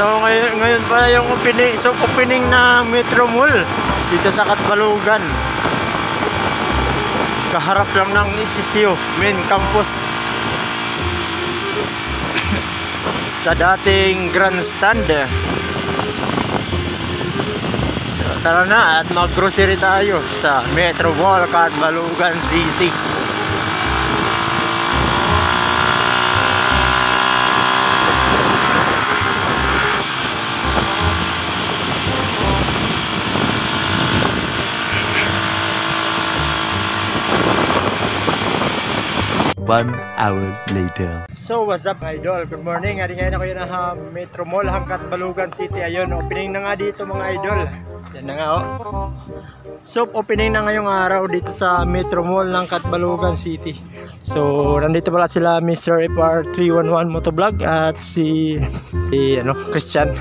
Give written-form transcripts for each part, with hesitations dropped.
So ngayon pala yung opening ng Metro Mall dito sa Catbalogan. Kaharap lang ng ICCO main campus. Sa dating grandstand. Tara na at mag-grocery tayo sa Metro Mall, Catbalogan City. One hour later. So what's up idol? Good morning. Ngayon ako yun na Metro Mall, Catbalogan City. Ayun, opening na nga dito mga idol. Yan na nga oh. So opening na ngayong araw dito sa Metro Mall ng Catbalogan City. So nandito pala sila Mr. FR311 Motovlog at si Christian.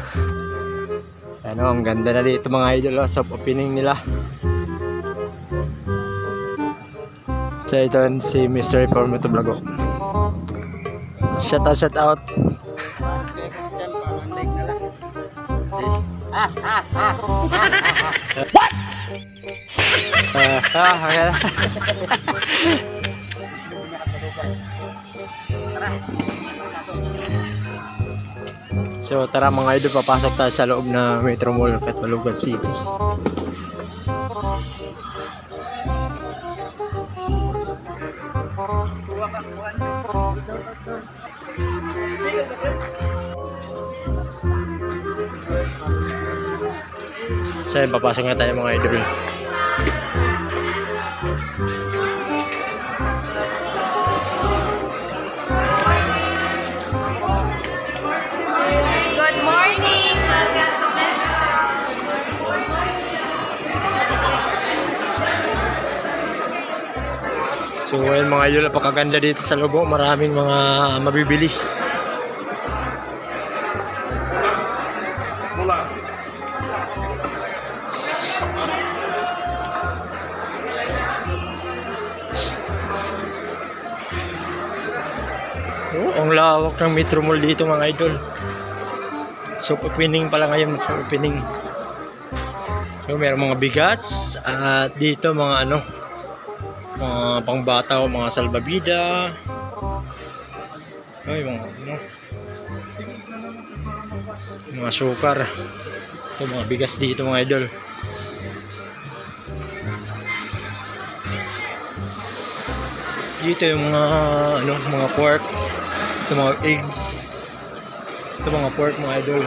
Ano, ang ganda na dito mga idol oh, sa opening nila. So ito si Mr. FR Motovlog. Shout out. Paras kay Christian, parang like na lang. What? So tara mga idol, papasok tayo sa loob na Metro Mall, Catbalogan City. So papasok na tayo mga idol. Good morning! Welcome to Metro. So ayun mga idol, napakaganda dito sa loob. Maraming mga mabibili. Oh, ang lawak ng Metro Mall dito mga idol. So opening pala ngayon, opening. So mayroong mga bigas at dito mga mga pangbata o mga salbabida. Ay mga mga sukar. Ito mga bigas dito mga idol. Dito yung mga mga pork. Ito mga egg. Ito mga pork mga idol.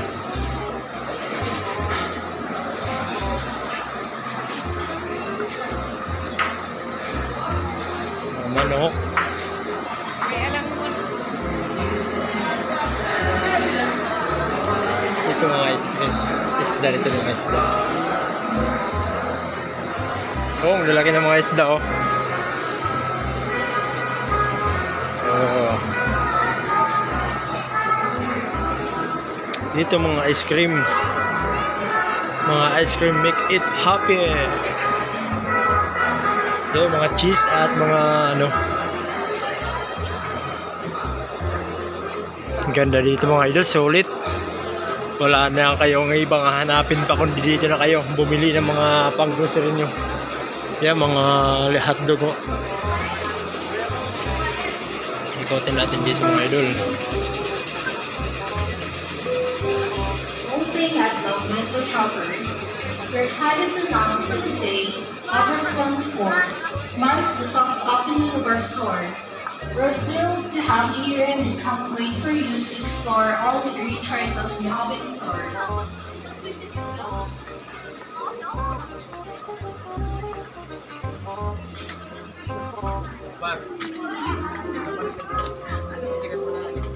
Mga manok. Ito mga ice cream. Isda nito mga isda. Oh, ang lalaki ng mga isda oh. Dito mga ice cream. Mga ice cream make it happy. Dito mga cheese at mga Ang ganda dito mga idol, solid. Wala na kayong ibang hanapin pa kundi dito na kayo bumili ng mga pang-grocery nyo. Yan mga hotdog oh. Ikotin natin dito mga idol. At the Metro Shoppers, we're excited to announce that today, August 24, marks the soft opening of our store. We're thrilled to have you here and can't wait for you to explore all the great choices we have in store.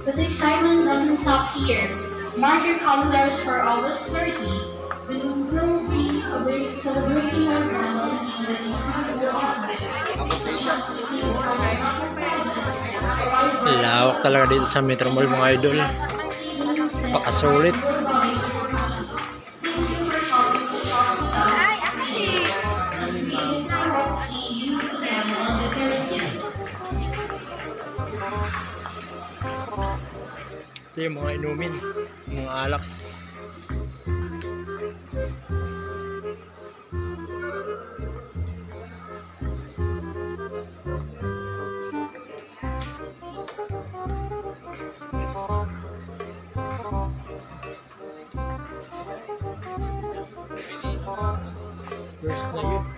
But the excitement doesn't stop here. Mark your calendars for August 30, when we will be celebrating our grand opening with incredible offers. Lawak talaga dito sa Metro Mall mga idol. Napakasulit. Ito yung mga inumin, mga alak. years na yun.